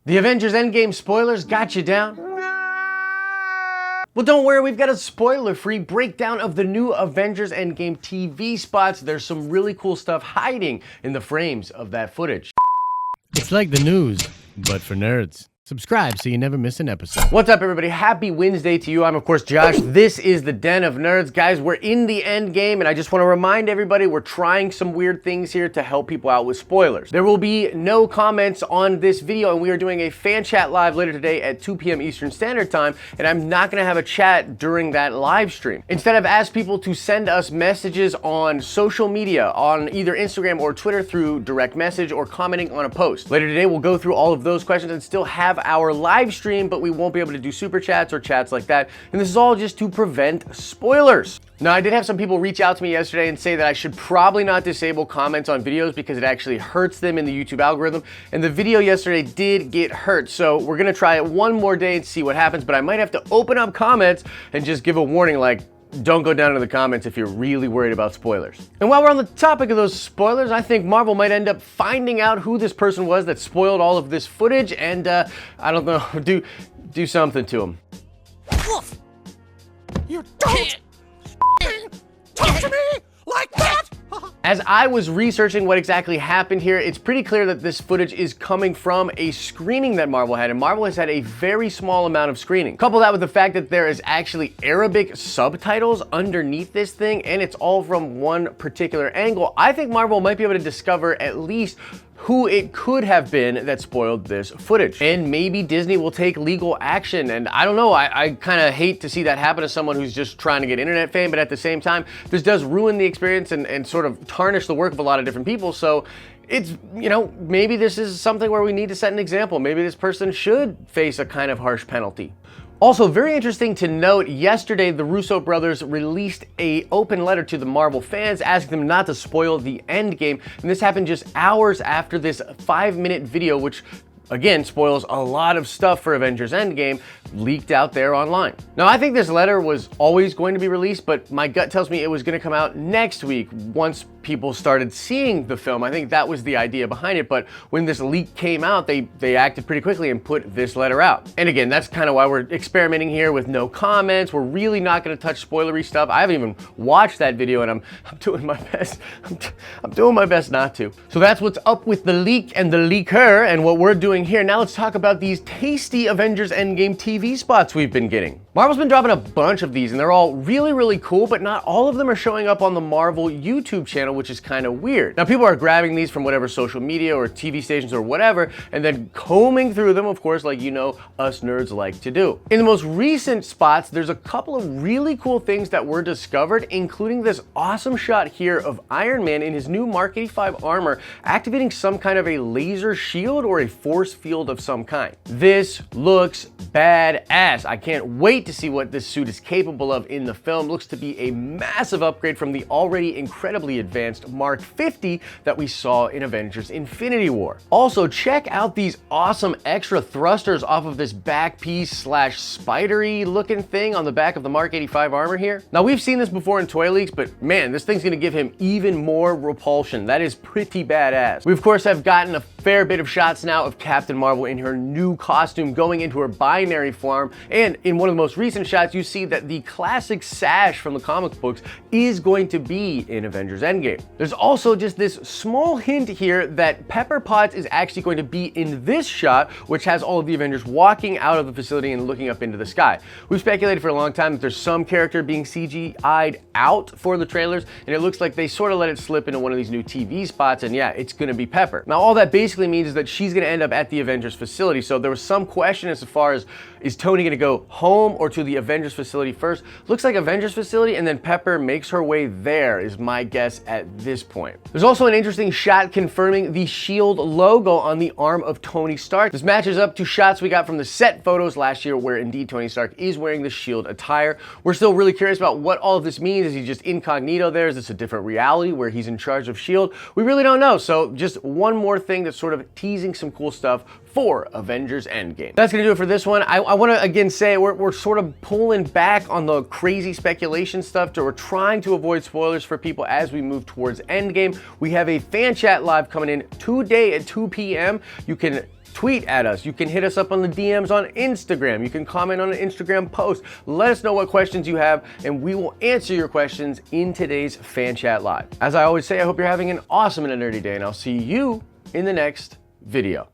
The Avengers Endgame spoilers got you down? Well, don't worry, we've got a spoiler-free breakdown of the new Avengers Endgame TV spots. There's some really cool stuff hiding in the frames of that footage. It's like the news, but for nerds. Subscribe so you never miss an episode. What's up, everybody? Happy Wednesday to you. I'm, of course, Josh. This is the Den of Nerds. Guys, we're in the end game, and I just want to remind everybody we're trying some weird things here to help people out with spoilers. There will be no comments on this video, and we are doing a fan chat live later today at 2 p.m. Eastern Standard Time, and I'm not going to have a chat during that live stream. Instead, I've asked people to send us messages on social media, on either Instagram or Twitter through direct message or commenting on a post. Later today, we'll go through all of those questions and still have our live stream, but we won't be able to do super chats or chats like that. And this is all just to prevent spoilers. Now, I did have some people reach out to me yesterday and say that I should probably not disable comments on videos because it actually hurts them in the YouTube algorithm. And the video yesterday did get hurt. So we're gonna try it one more day and see what happens, but I might have to open up comments and just give a warning like, don't go down in the comments if you're really worried about spoilers. And while we're on the topic of those spoilers, I think Marvel might end up finding out who this person was that spoiled all of this footage and, I don't know, do something to him. Woof! You don't talk to me like that! As I was researching what exactly happened here, it's pretty clear that this footage is coming from a screening that Marvel had, and Marvel has had a very small amount of screening. Couple that with the fact that there is actually Arabic subtitles underneath this thing, and it's all from one particular angle. I think Marvel might be able to discover at least who it could have been that spoiled this footage. And maybe Disney will take legal action. And I don't know, I kind of hate to see that happen to someone who's just trying to get internet fame, but at the same time, this does ruin the experience and sort of tarnish the work of a lot of different people. So it's, you know, maybe this is something where we need to set an example. Maybe this person should face a kind of harsh penalty. Also, very interesting to note, yesterday the Russo brothers released an open letter to the Marvel fans asking them not to spoil the end game, and this happened just hours after this 5-minute video, which again spoils a lot of stuff for Avengers Endgame, leaked out there online. Now, I think this letter was always going to be released, but my gut tells me it was going to come out next week once people started seeing the film. I think that was the idea behind it, but when this leak came out, they acted pretty quickly and put this letter out. And again, that's kind of why we're experimenting here with no comments. We're really not going to touch spoilery stuff. I haven't even watched that video, and I'm doing my best. I'm doing my best not to. So that's what's up with the leak and the leaker and what we're doing here. Now let's talk about these tasty Avengers Endgame TV spots we've been getting. Marvel's been dropping a bunch of these, and they're all really, really cool, but not all of them are showing up on the Marvel YouTube channel, which is kind of weird. Now, people are grabbing these from whatever social media or TV stations or whatever, and then combing through them, of course, like you know us nerds like to do. In the most recent spots, there's a couple of really cool things that were discovered, including this awesome shot here of Iron Man in his new Mark 85 armor, activating some kind of a laser shield or a force field of some kind. This looks badass. I can't wait to see what this suit is capable of in the film. Looks to be a massive upgrade from the already incredibly advanced Mark 50 that we saw in Avengers Infinity War. Also, check out these awesome extra thrusters off of this back piece slash spidery looking thing on the back of the Mark 85 armor here. Now, we've seen this before in toy leaks, but man, this thing's gonna give him even more repulsion. That is pretty badass. We, of course, have gotten a fair bit of shots now of Captain Marvel in her new costume going into her binary form, and in one of the most recent shots, you see that the classic sash from the comic books is going to be in Avengers Endgame. There's also just this small hint here that Pepper Potts is actually going to be in this shot, which has all of the Avengers walking out of the facility and looking up into the sky. We've speculated for a long time that there's some character being CGI'd out for the trailers, and it looks like they sort of let it slip into one of these new TV spots, and yeah, it's gonna be Pepper. Now, all that basically means is that she's gonna end up at the Avengers facility, so there was some question as far as, is Tony gonna go home or to the Avengers facility first? Looks like Avengers facility, and then Pepper makes her way there, is my guess at this point. There's also an interesting shot confirming the SHIELD logo on the arm of Tony Stark. This matches up to shots we got from the set photos last year where indeed Tony Stark is wearing the SHIELD attire. We're still really curious about what all of this means. Is he just incognito there? Is this a different reality where he's in charge of SHIELD? We really don't know. So just one more thing that's sort of teasing some cool stuff for Avengers Endgame. That's gonna do it for this one. I wanna again say we're sort of pulling back on the crazy speculation stuff. We're trying to avoid spoilers for people as we move towards Endgame. We have a fan chat live coming in today at 2 p.m. You can tweet at us. You can hit us up on the DMs on Instagram. You can comment on an Instagram post. Let us know what questions you have, and we will answer your questions in today's Fan Chat Live. As I always say, I hope you're having an awesome and a nerdy day, and I'll see you in the next video.